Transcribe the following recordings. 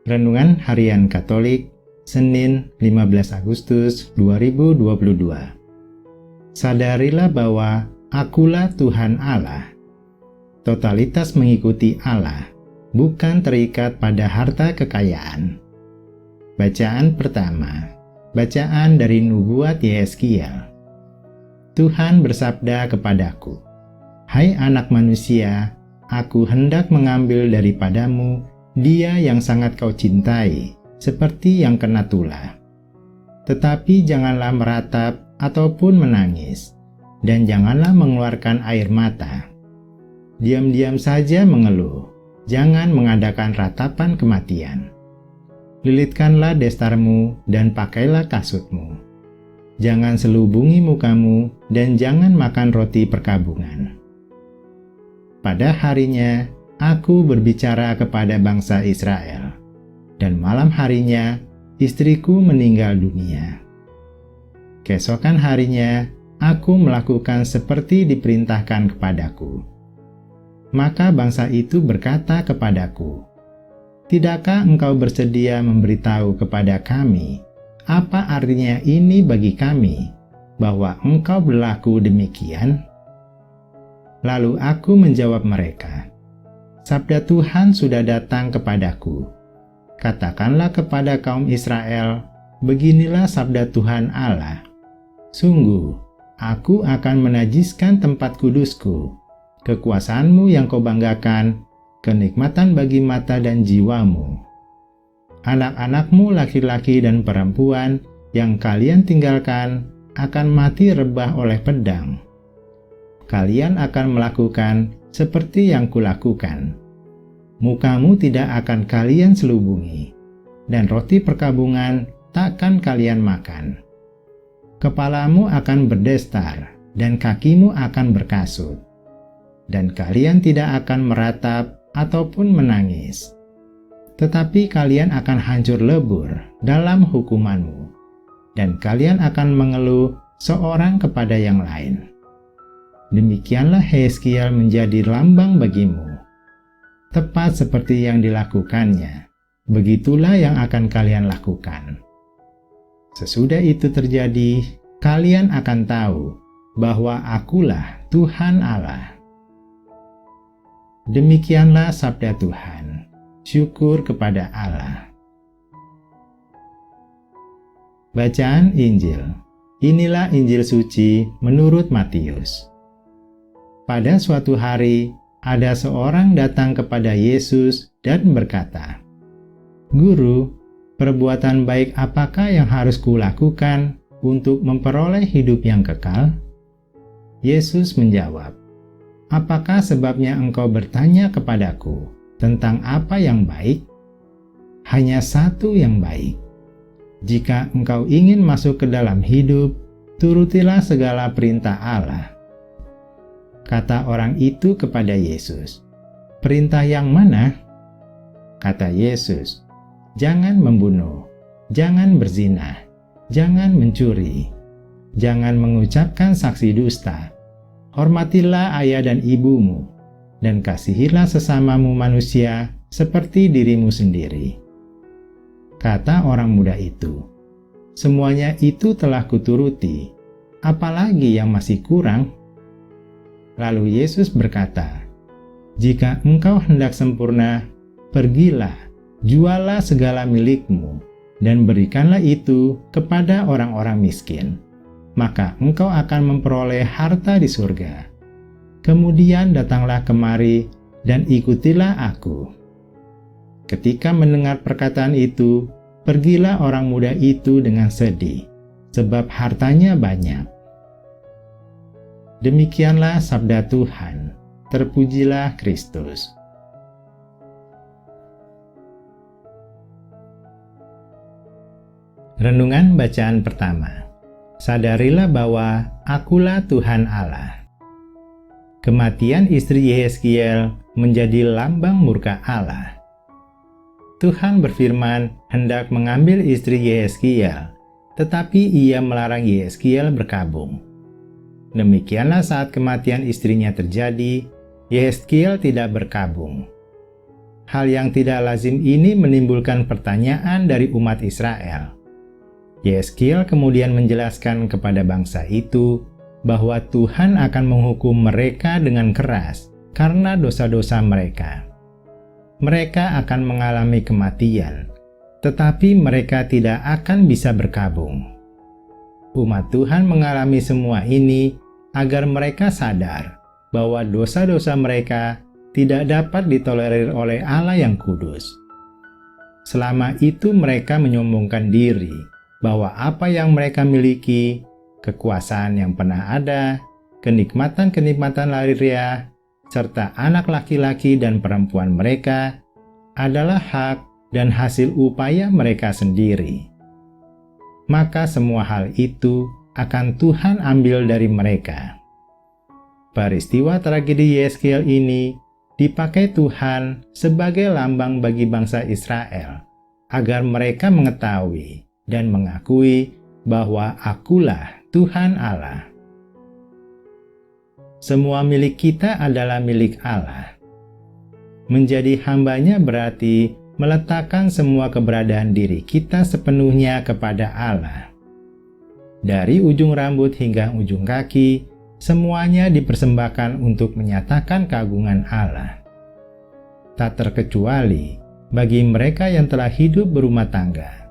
Renungan Harian Katolik, Senin 15 Agustus 2022. Sadarilah bahwa Akulah Tuhan Allah. Totalitas mengikuti Allah, bukan terikat pada harta kekayaan. Bacaan pertama. Bacaan dari Nubuat Yehezkiel. Tuhan bersabda kepadaku, "Hai anak manusia, aku hendak mengambil daripadamu dia yang sangat kau cintai, seperti yang kena tulah. Tetapi janganlah meratap ataupun menangis, dan janganlah mengeluarkan air mata. Diam-diam saja mengeluh, jangan mengadakan ratapan kematian. Lilitkanlah destarmu dan pakailah kasutmu. Jangan selubungi mukamu dan jangan makan roti perkabungan. Pada harinya, aku berbicara kepada bangsa Israel, dan malam harinya istriku meninggal dunia. Keesokan harinya, aku melakukan seperti diperintahkan kepadaku. Maka bangsa itu berkata kepadaku, 'Tidakkah engkau bersedia memberitahu kepada kami, apa artinya ini bagi kami, bahwa engkau berlaku demikian?' Lalu aku menjawab mereka, 'Sabda Tuhan sudah datang kepadaku. Katakanlah kepada kaum Israel, beginilah sabda Tuhan Allah. Sungguh, aku akan menajiskan tempat kudusku, kekuasaanmu yang kau banggakan, kenikmatan bagi mata dan jiwamu. Anak-anakmu laki-laki dan perempuan yang kalian tinggalkan akan mati rebah oleh pedang. Kalian akan melakukan seperti yang kulakukan. Mukamu tidak akan kalian selubungi, dan roti perkabungan takkan kalian makan. Kepalamu akan berdestar, dan kakimu akan berkasut. Dan kalian tidak akan meratap ataupun menangis. Tetapi kalian akan hancur lebur dalam hukumanmu, dan kalian akan mengeluh seorang kepada yang lain. Demikianlah Yehezkiel menjadi lambang bagimu. Tepat seperti yang dilakukannya, begitulah yang akan kalian lakukan. Sesudah itu terjadi, kalian akan tahu bahwa Akulah Tuhan Allah." Demikianlah sabda Tuhan. Syukur kepada Allah. Bacaan Injil. Inilah Injil suci menurut Matius. Pada suatu hari, ada seorang datang kepada Yesus dan berkata, "Guru, perbuatan baik apakah yang harus kulakukan untuk memperoleh hidup yang kekal?" Yesus menjawab, "Apakah sebabnya engkau bertanya kepadaku tentang apa yang baik? Hanya satu yang baik. Jika engkau ingin masuk ke dalam hidup, turutilah segala perintah Allah." Kata orang itu kepada Yesus, "Perintah yang mana?" Kata Yesus, "Jangan membunuh, jangan berzina, jangan mencuri, jangan mengucapkan saksi dusta, hormatilah ayah dan ibumu, dan kasihilah sesamamu manusia seperti dirimu sendiri." Kata orang muda itu, "Semuanya itu telah kuturuti, apalagi yang masih kurang?" Lalu Yesus berkata, "Jika engkau hendak sempurna, pergilah, jualah segala milikmu, dan berikanlah itu kepada orang-orang miskin. Maka engkau akan memperoleh harta di surga. Kemudian datanglah kemari dan ikutilah Aku." Ketika mendengar perkataan itu, pergilah orang muda itu dengan sedih, sebab hartanya banyak. Demikianlah sabda Tuhan. Terpujilah Kristus. Renungan bacaan pertama. Sadarilah bahwa Akulah Tuhan Allah. Kematian istri Yehezkiel menjadi lambang murka Allah. Tuhan berfirman hendak mengambil istri Yehezkiel, tetapi ia melarang Yehezkiel berkabung. Demikianlah saat kematian istrinya terjadi, Yehezkiel tidak berkabung. Hal yang tidak lazim ini menimbulkan pertanyaan dari umat Israel. Yeskil kemudian menjelaskan kepada bangsa itu bahwa Tuhan akan menghukum mereka dengan keras karena dosa-dosa mereka. Mereka akan mengalami kematian, tetapi mereka tidak akan bisa berkabung. Umat Tuhan mengalami semua ini agar mereka sadar bahwa dosa-dosa mereka tidak dapat ditolerir oleh Allah yang kudus. Selama itu mereka menyombongkan diri bahwa apa yang mereka miliki, kekuasaan yang pernah ada, kenikmatan-kenikmatan lahiriah, serta anak laki-laki dan perempuan mereka adalah hak dan hasil upaya mereka sendiri. Maka semua hal itu akan Tuhan ambil dari mereka. Peristiwa tragedi Yeskil ini dipakai Tuhan sebagai lambang bagi bangsa Israel, agar mereka mengetahui dan mengakui bahwa Akulah Tuhan Allah. Semua milik kita adalah milik Allah. Menjadi hambanya berarti meletakkan semua keberadaan diri kita sepenuhnya kepada Allah. Dari ujung rambut hingga ujung kaki, semuanya dipersembahkan untuk menyatakan keagungan Allah. Tak terkecuali bagi mereka yang telah hidup berumah tangga,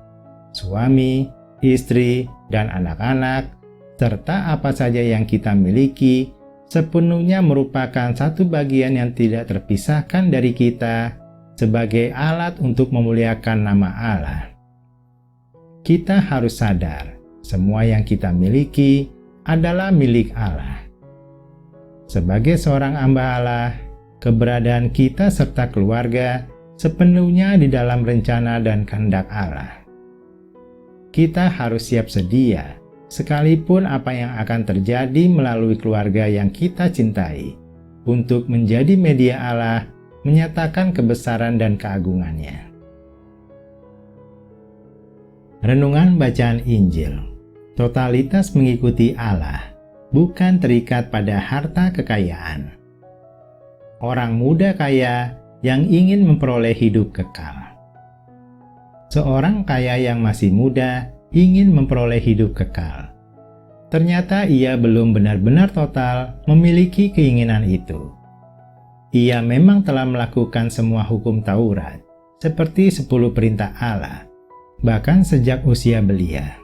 suami, istri, dan anak-anak, serta apa saja yang kita miliki, sepenuhnya merupakan satu bagian yang tidak terpisahkan dari kita sebagai alat untuk memuliakan nama Allah. Kita harus sadar, semua yang kita miliki adalah milik Allah. Sebagai seorang hamba Allah, keberadaan kita serta keluarga sepenuhnya di dalam rencana dan kehendak Allah. Kita harus siap sedia, sekalipun apa yang akan terjadi melalui keluarga yang kita cintai, untuk menjadi media Allah menyatakan kebesaran dan keagungannya. Renungan Bacaan Injil. Totalitas mengikuti Allah, bukan terikat pada harta kekayaan. Orang muda kaya yang ingin memperoleh hidup kekal. Seorang kaya yang masih muda ingin memperoleh hidup kekal. Ternyata ia belum benar-benar total memiliki keinginan itu. Ia memang telah melakukan semua hukum Taurat, seperti 10 perintah Allah, bahkan sejak usia belia.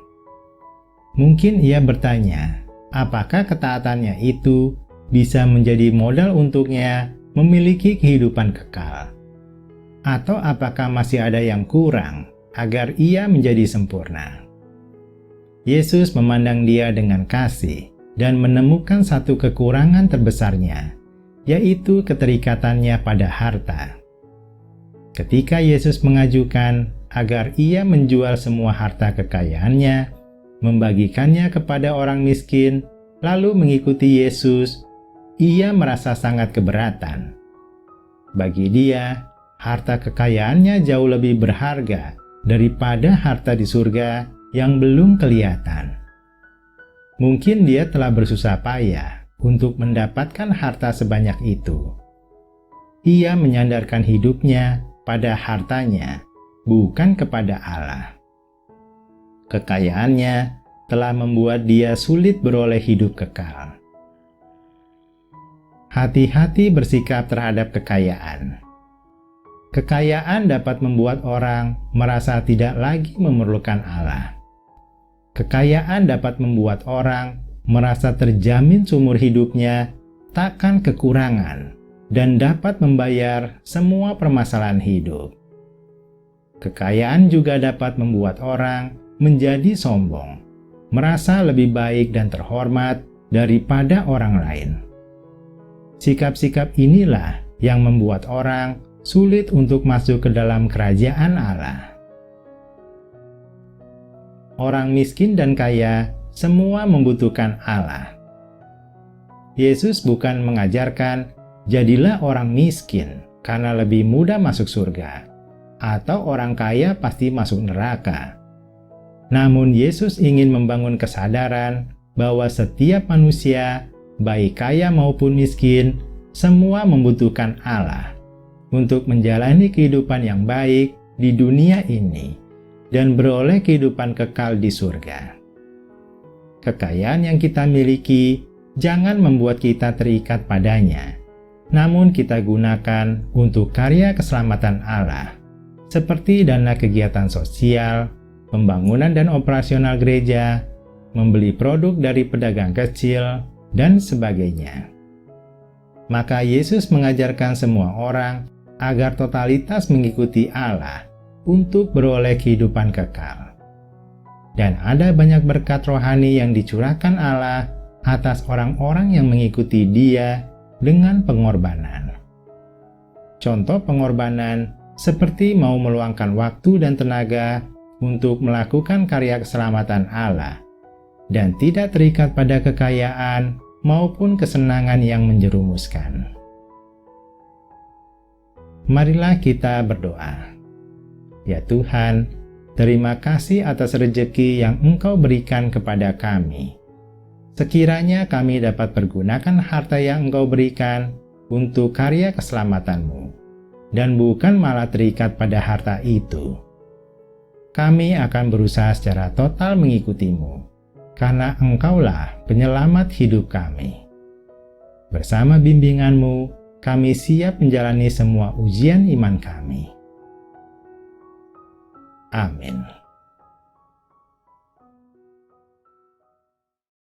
Mungkin ia bertanya, apakah ketaatannya itu bisa menjadi modal untuknya memiliki kehidupan kekal? Atau apakah masih ada yang kurang agar ia menjadi sempurna? Yesus memandang dia dengan kasih dan menemukan satu kekurangan terbesarnya, yaitu keterikatannya pada harta. Ketika Yesus mengajukan agar ia menjual semua harta kekayaannya, membagikannya kepada orang miskin, lalu mengikuti Yesus, ia merasa sangat keberatan. Bagi dia, harta kekayaannya jauh lebih berharga daripada harta di surga yang belum kelihatan. Mungkin dia telah bersusah payah untuk mendapatkan harta sebanyak itu. Ia menyandarkan hidupnya pada hartanya, bukan kepada Allah. Kekayaannya telah membuat dia sulit beroleh hidup kekal. Hati-hati bersikap terhadap kekayaan. Kekayaan dapat membuat orang merasa tidak lagi memerlukan Allah. Kekayaan dapat membuat orang merasa terjamin seumur hidupnya, takkan kekurangan, dan dapat membayar semua permasalahan hidup. Kekayaan juga dapat membuat orang menjadi sombong, merasa lebih baik dan terhormat daripada orang lain. Sikap-sikap inilah yang membuat orang sulit untuk masuk ke dalam kerajaan Allah. Orang miskin dan kaya semua membutuhkan Allah. Yesus bukan mengajarkan, jadilah orang miskin karena lebih mudah masuk surga, atau orang kaya pasti masuk neraka. Namun Yesus ingin membangun kesadaran bahwa setiap manusia, baik kaya maupun miskin, semua membutuhkan Allah untuk menjalani kehidupan yang baik di dunia ini dan beroleh kehidupan kekal di surga. Kekayaan yang kita miliki jangan membuat kita terikat padanya, namun kita gunakan untuk karya keselamatan Allah, seperti dana kegiatan sosial, pembangunan dan operasional gereja, membeli produk dari pedagang kecil, dan sebagainya. Maka Yesus mengajarkan semua orang agar totalitas mengikuti Allah untuk beroleh kehidupan kekal. Dan ada banyak berkat rohani yang dicurahkan Allah atas orang-orang yang mengikuti Dia dengan pengorbanan. Contoh pengorbanan seperti mau meluangkan waktu dan tenaga untuk melakukan karya keselamatan Allah dan tidak terikat pada kekayaan maupun kesenangan yang menjerumuskan. Marilah kita berdoa. Ya Tuhan, terima kasih atas rejeki yang Engkau berikan kepada kami. Sekiranya kami dapat pergunakan harta yang Engkau berikan untuk karya keselamatan-Mu, dan bukan malah terikat pada harta itu. Kami akan berusaha secara total mengikuti-Mu, karena Engkaulah penyelamat hidup kami. Bersama bimbingan-Mu, kami siap menjalani semua ujian iman kami. Amin.